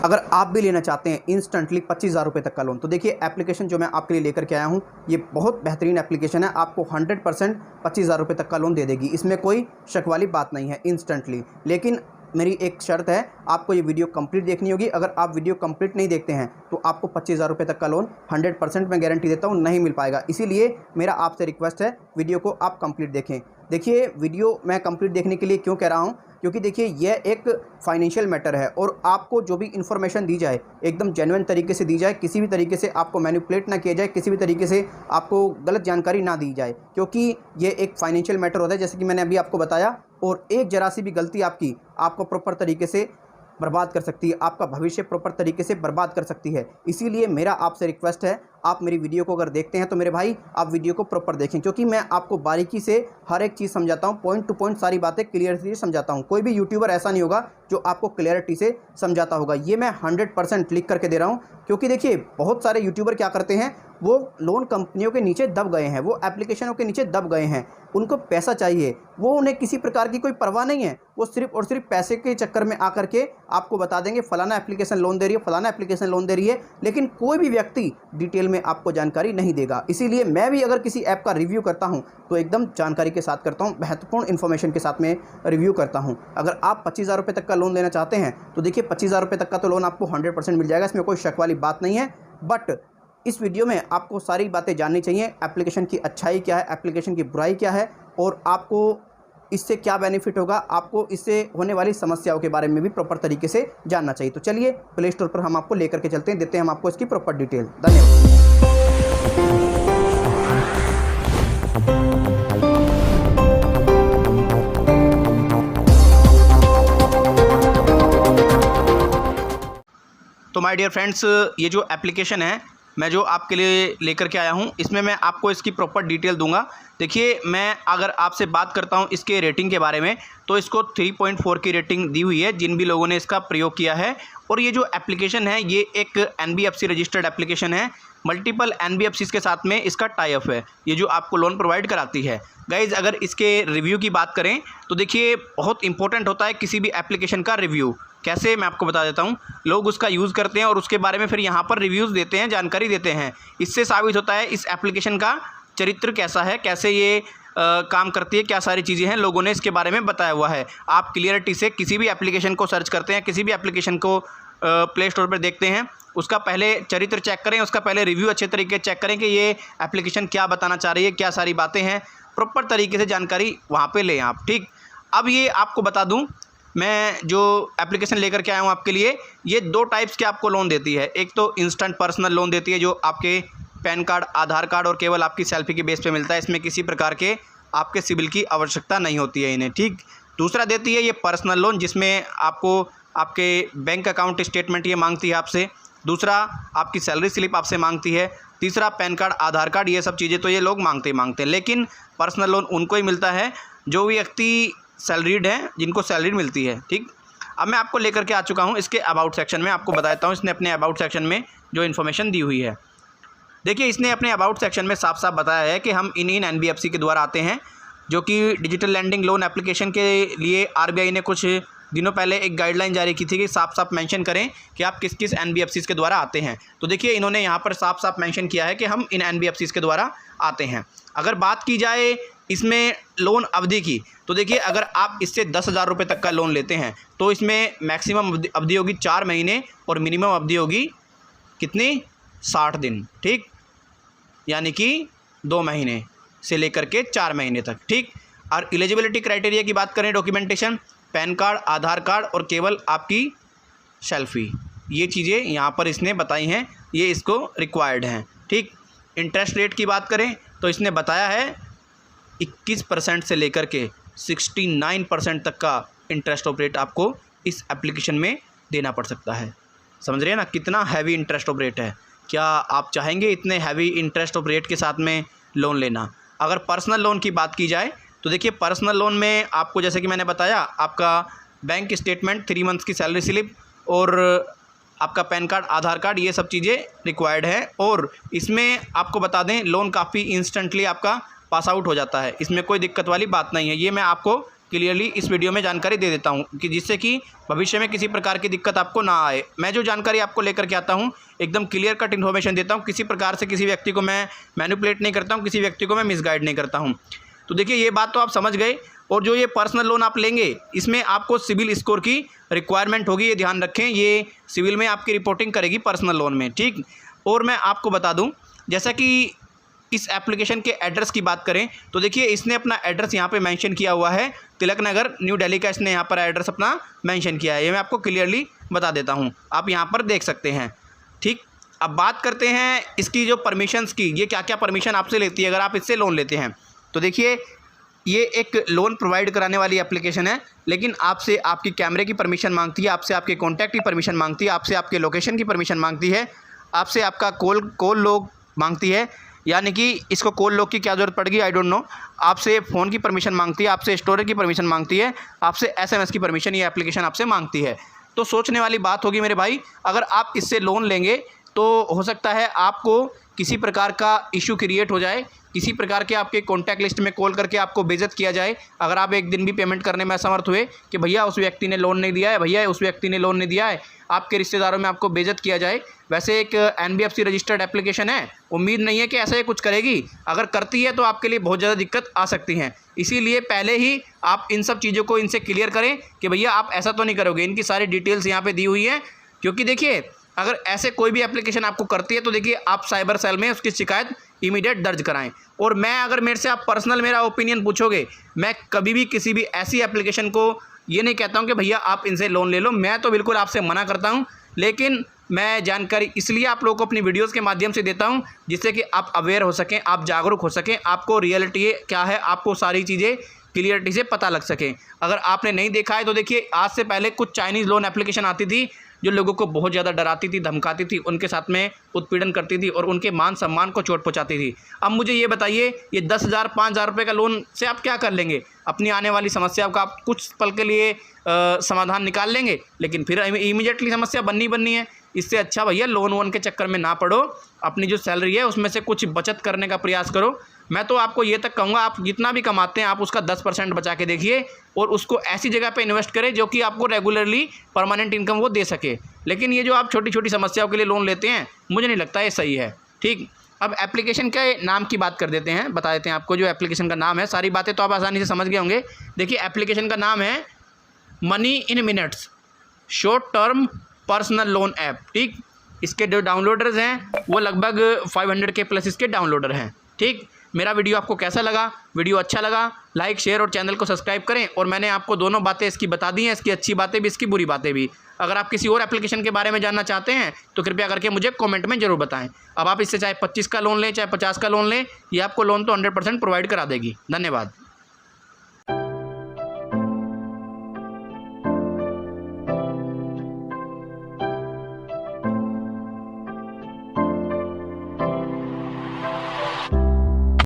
अगर आप भी लेना चाहते हैं इंस्टेंटली 25,000 रुपये तक का लोन, तो देखिए एप्लीकेशन जो मैं आपके लिए लेकर के आया हूँ ये बहुत बेहतरीन एप्लीकेशन है। आपको 100% 25,000 रुपये तक का लोन दे देगी, इसमें कोई शक वाली बात नहीं है इंस्टेंटली। लेकिन मेरी एक शर्त है, आपको ये वीडियो कंप्लीट देखनी होगी। अगर आप वीडियो कंप्लीट नहीं देखते हैं तो आपको 25,000 रुपये तक का लोन 100% मैं गारंटी देता हूँ नहीं मिल पाएगा। इसीलिए मेरा आपसे रिक्वेस्ट है, वीडियो को आप कंप्लीट देखें। देखिए वीडियो मैं कंप्लीट देखने के लिए क्यों कह रहा हूँ, क्योंकि देखिए यह एक फाइनेंशियल मैटर है और आपको जो भी इन्फॉर्मेशन दी जाए एकदम जेन्युइन तरीके से दी जाए, किसी भी तरीके से आपको मैनिपुलेट ना किया जाए, किसी भी तरीके से आपको गलत जानकारी ना दी जाए, क्योंकि ये एक फाइनेंशियल मैटर होता है जैसे कि मैंने अभी आपको बताया। और एक जरा सी भी गलती आपकी आपको प्रॉपर तरीके से बर्बाद कर सकती है, आपका भविष्य प्रॉपर तरीके से बर्बाद कर सकती है। इसीलिए मेरा आपसे रिक्वेस्ट है, आप मेरी वीडियो को अगर देखते हैं तो मेरे भाई आप वीडियो को प्रॉपर देखें, क्योंकि मैं आपको बारीकी से हर एक चीज़ समझाता हूं, पॉइंट टू पॉइंट सारी बातें क्लियरली समझाता हूं। कोई भी यूट्यूबर ऐसा नहीं होगा जो आपको क्लियरिटी से समझाता होगा। ये मैं 100% लिख करके दे रहा हूँ, क्योंकि देखिए बहुत सारे यूट्यूबर क्या करते हैं, वो लोन कंपनियों के नीचे दब गए हैं, वो एप्लीकेशनों के नीचे दब गए हैं, उनको पैसा चाहिए, वो उन्हें किसी प्रकार की कोई परवाह नहीं है। वो सिर्फ और सिर्फ पैसे के चक्कर में आकर के आपको बता देंगे फलाना एप्लीकेशन लोन दे रही है, फलाना एप्लीकेशन लोन दे रही है, लेकिन कोई भी व्यक्ति डिटेल में आपको जानकारी नहीं देगा। इसीलिए मैं भी अगर किसी ऐप का रिव्यू करता हूं तो एकदम जानकारी के साथ करता हूं, महत्वपूर्ण इन्फॉर्मेशन के साथ में रिव्यू करता हूं। अगर आप 25,000 रुपये तक का लोन लेना चाहते हैं तो देखिए 25,000 रुपये तक का तो लोन आपको 100% मिल जाएगा, इसमें कोई शक वाली बात नहीं है। बट इस वीडियो में आपको सारी बातें जाननी चाहिए, एप्लीकेशन की अच्छाई क्या है, एप्लीकेशन की बुराई क्या है, और आपको इससे क्या बेनिफिट होगा, आपको इससे होने वाली समस्याओं के बारे में भी प्रॉपर तरीके से जानना चाहिए। तो चलिए प्ले स्टोर पर हम आपको लेकर के चलते हैं, देते हैं हम आपको इसकी प्रॉपर डिटेल। धन्यवाद। तो माय डियर फ्रेंड्स, ये जो एप्लीकेशन है मैं जो आपके लिए लेकर के आया हूँ, इसमें मैं आपको इसकी प्रॉपर डिटेल दूंगा। देखिए मैं अगर आपसे बात करता हूँ इसके रेटिंग के बारे में, तो इसको 3.4 की रेटिंग दी हुई है जिन भी लोगों ने इसका प्रयोग किया है। और ये जो एप्लीकेशन है ये एक NBFC रजिस्टर्ड एप्लीकेशन है, मल्टीपल NBFCs के साथ में इसका टाई अप है, ये जो आपको लोन प्रोवाइड कराती है। गाइज़ अगर इसके रिव्यू की बात करें तो देखिए बहुत इंपॉर्टेंट होता है किसी भी एप्लीकेशन का रिव्यू। कैसे, मैं आपको बता देता हूँ। लोग उसका यूज़ करते हैं और उसके बारे में फिर यहाँ पर रिव्यूज़ देते हैं, जानकारी देते हैं। इससे साबित होता है इस एप्लीकेशन का चरित्र कैसा है, कैसे ये काम करती है, क्या सारी चीज़ें हैं, लोगों ने इसके बारे में बताया हुआ है। आप क्लियरिटी से किसी भी एप्लीकेशन को सर्च करते हैं, किसी भी एप्लीकेशन को प्ले स्टोर पर देखते हैं, उसका पहले चरित्र चेक करें, उसका पहले रिव्यू अच्छे तरीके से चेक करें कि ये एप्लीकेशन क्या बताना चाह रही है, क्या सारी बातें हैं, प्रॉपर तरीके से जानकारी वहाँ पे लें आप। ठीक, अब ये आपको बता दूं, मैं जो एप्लीकेशन लेकर के आया हूँ आपके लिए, ये 2 टाइप्स के आपको लोन देती है। एक तो इंस्टेंट पर्सनल लोन देती है जो आपके पैन कार्ड, आधार कार्ड और केवल आपकी सेल्फी के बेस पे मिलता है, इसमें किसी प्रकार के आपके सिबिल की आवश्यकता नहीं होती है इन्हें। ठीक, दूसरा देती है ये पर्सनल लोन, जिसमें आपको आपके बैंक अकाउंट स्टेटमेंट ये मांगती है आपसे, दूसरा आपकी सैलरी स्लिप आपसे मांगती है, तीसरा पैन कार्ड, आधार कार्ड, ये सब चीज़ें तो ये लोग मांगते हैं। लेकिन पर्सनल लोन उनको ही मिलता है जो व्यक्ति सैलरीड है, जिनको सैलरी मिलती है। ठीक, अब मैं आपको लेकर के आ चुका हूँ इसके अबाउट सेक्शन में, आपको बताता हूँ इसने अपने अबाउट सेक्शन में जो इन्फॉर्मेशन दी हुई है। देखिए इसने अपने अबाउट सेक्शन में साफ साफ बताया है कि हम इन NBFC के द्वारा आते हैं, जो कि डिजिटल लैंडिंग लोन एप्लीकेशन के लिए RBI ने कुछ दिनों पहले एक गाइडलाइन जारी की थी कि साफ साफ मेंशन करें कि आप किस किस NBFCs के द्वारा आते हैं। तो देखिए इन्होंने यहाँ पर साफ साफ मेंशन किया है कि हम इन NBFCs के द्वारा आते हैं। अगर बात की जाए इसमें लोन अवधि की, तो देखिए अगर आप इससे 10,000 रुपये तक का लोन लेते हैं तो इसमें मैक्सिमम अवधि होगी 4 महीने और मिनिमम अवधि होगी कितनी, 60 दिन। ठीक, यानी कि 2 महीने से लेकर के 4 महीने तक। ठीक, और एलिजिबिलिटी क्राइटेरिया की बात करें, डॉक्यूमेंटेशन पैन कार्ड, आधार कार्ड और केवल आपकी सेल्फी, ये चीज़ें यहाँ पर इसने बताई हैं, ये इसको रिक्वायर्ड हैं। ठीक, इंटरेस्ट रेट की बात करें तो इसने बताया है 21% से लेकर के 69% तक का इंटरेस्ट ऑफ रेट आपको इस एप्लीकेशन में देना पड़ सकता है। समझ रहे हैं ना कितना हैवी इंटरेस्ट ऑफ रेट है। क्या आप चाहेंगे इतने हैवी इंटरेस्ट ऑफ रेट के साथ में लोन लेना? अगर पर्सनल लोन की बात की जाए तो देखिए पर्सनल लोन में आपको जैसे कि मैंने बताया, आपका बैंक स्टेटमेंट, 3 मंथ्स की सैलरी स्लिप और आपका पैन कार्ड, आधार कार्ड, ये सब चीज़ें रिक्वायर्ड है। और इसमें आपको बता दें लोन काफ़ी इंस्टेंटली आपका पास आउट हो जाता है, इसमें कोई दिक्कत वाली बात नहीं है। ये मैं आपको क्लियरली इस वीडियो में जानकारी दे देता हूँ कि जिससे कि भविष्य में किसी प्रकार की दिक्कत आपको ना आए। मैं जो जानकारी आपको लेकर के आता हूँ एकदम क्लियर कट इन्फॉर्मेशन देता हूँ, किसी प्रकार से किसी व्यक्ति को मैं मैनिपुलेट नहीं करता हूँ, किसी व्यक्ति को मैं मिसगाइड नहीं करता हूँ। तो देखिए ये बात तो आप समझ गए। और जो ये पर्सनल लोन आप लेंगे इसमें आपको सिविल स्कोर की रिक्वायरमेंट होगी, ये ध्यान रखें। ये सिविल में आपकी रिपोर्टिंग करेगी पर्सनल लोन में, ठीक। और मैं आपको बता दूं, जैसा कि इस एप्लीकेशन के एड्रेस की बात करें तो देखिए इसने अपना एड्रेस यहाँ पे मेंशन किया हुआ है, तिलक नगर न्यू दिल्ली का इसने यहाँ पर एड्रेस अपना मेंशन किया है। ये मैं आपको क्लियरली बता देता हूँ, आप यहाँ पर देख सकते हैं, ठीक। अब बात करते हैं इसकी जो परमिशंस की, ये क्या क्या परमिशन आपसे लेती है अगर आप इससे लोन लेते हैं। तो देखिए ये एक लोन प्रोवाइड कराने वाली एप्लीकेशन है, लेकिन आपसे आपकी कैमरे की परमिशन मांगती है, आपसे आपके कॉन्टैक्ट की परमिशन मांगती है, आपसे आपके लोकेशन की परमिशन मांगती है, आपसे आपका कॉल लॉग मांगती है। यानी कि इसको कॉल लॉग की क्या ज़रूरत पड़ेगी आई डोंट नो। आपसे फ़ोन की परमिशन मांगती है, आपसे स्टोरेज की परमिशन मांगती है, आपसे SMS की परमिशन ये एप्लीकेशन आपसे मांगती है। तो सोचने वाली बात होगी मेरे भाई, अगर आप इससे लोन लेंगे तो हो सकता है आपको किसी प्रकार का इशू क्रिएट हो जाए, किसी प्रकार के आपके कॉन्टैक्ट लिस्ट में कॉल करके आपको बेइज्जत किया जाए अगर आप एक दिन भी पेमेंट करने में असमर्थ हुए कि भैया उस व्यक्ति ने लोन नहीं दिया है, भैया उस व्यक्ति ने लोन नहीं दिया है, आपके रिश्तेदारों में आपको बेइज्जत किया जाए। वैसे एक NBFC रजिस्टर्ड एप्लीकेशन है, उम्मीद नहीं है कि ऐसा ही कुछ करेगी, अगर करती है तो आपके लिए बहुत ज़्यादा दिक्कत आ सकती हैं। इसीलिए पहले ही आप इन सब चीज़ों को इनसे क्लियर करें कि भैया आप ऐसा तो नहीं करोगे। इनकी सारी डिटेल्स यहाँ पर दी हुई हैं, क्योंकि देखिए अगर ऐसे कोई भी एप्लीकेशन आपको करती है तो देखिए आप साइबर सेल में उसकी शिकायत इमीडिएट दर्ज कराएं। और मैं अगर मेरे से आप पर्सनल मेरा ओपिनियन पूछोगे, मैं कभी भी किसी भी ऐसी एप्लीकेशन को ये नहीं कहता हूं कि भैया आप इनसे लोन ले लो, मैं तो बिल्कुल आपसे मना करता हूं। लेकिन मैं जानकारी इसलिए आप लोगों को अपनी वीडियोस के माध्यम से देता हूं जिससे कि आप अवेयर हो सकें, आप जागरूक हो सकें, आपको रियलिटी क्या है, आपको सारी चीज़ें क्लियरिटी से पता लग सके। अगर आपने नहीं देखा है तो देखिए आज से पहले कुछ चाइनीज़ लोन एप्लीकेशन आती थी जो लोगों को बहुत ज़्यादा डराती थी, धमकाती थी, उनके साथ में उत्पीड़न करती थी और उनके मान सम्मान को चोट पहुंचाती थी। अब मुझे ये बताइए, ये 10,000 5,000 रुपये का लोन से आप क्या कर लेंगे? अपनी आने वाली समस्या का आप कुछ पल के लिए समाधान निकाल लेंगे, लेकिन फिर इमीडिएटली समस्या बननी है। इससे अच्छा भैया लोन वोन के चक्कर में ना पड़ो, अपनी जो सैलरी है उसमें से कुछ बचत करने का प्रयास करो। मैं तो आपको ये तक कहूँगा, आप जितना भी कमाते हैं आप उसका 10% बचा के देखिए और उसको ऐसी जगह पे इन्वेस्ट करें जो कि आपको रेगुलरली परमानेंट इनकम वो दे सके। लेकिन ये जो आप छोटी छोटी समस्याओं के लिए लोन लेते हैं, मुझे नहीं लगता ये सही है, ठीक। अब एप्लीकेशन के नाम की बात कर देते हैं, बता देते हैं आपको जो एप्लीकेशन का नाम है। सारी बातें तो आप आसानी से समझ गए होंगे। देखिए एप्लीकेशन का नाम है money in minutes short term personal loan app, ठीक। इसके जो डाउनलोडर्स हैं वो लगभग 500 के प्लस इसके डाउनलोडर हैं, ठीक। मेरा वीडियो आपको कैसा लगा? वीडियो अच्छा लगा लाइक शेयर और चैनल को सब्सक्राइब करें। और मैंने आपको दोनों बातें इसकी बता दी हैं, इसकी अच्छी बातें भी, इसकी बुरी बातें भी। अगर आप किसी और एप्लीकेशन के बारे में जानना चाहते हैं तो कृपया करके मुझे कमेंट में ज़रूर बताएं। अब आप इससे चाहे 25 का लोन लें, चाहे 50 का लोन लें, ये आपको लोन तो 100% प्रोवाइड करा देगी। धन्यवाद।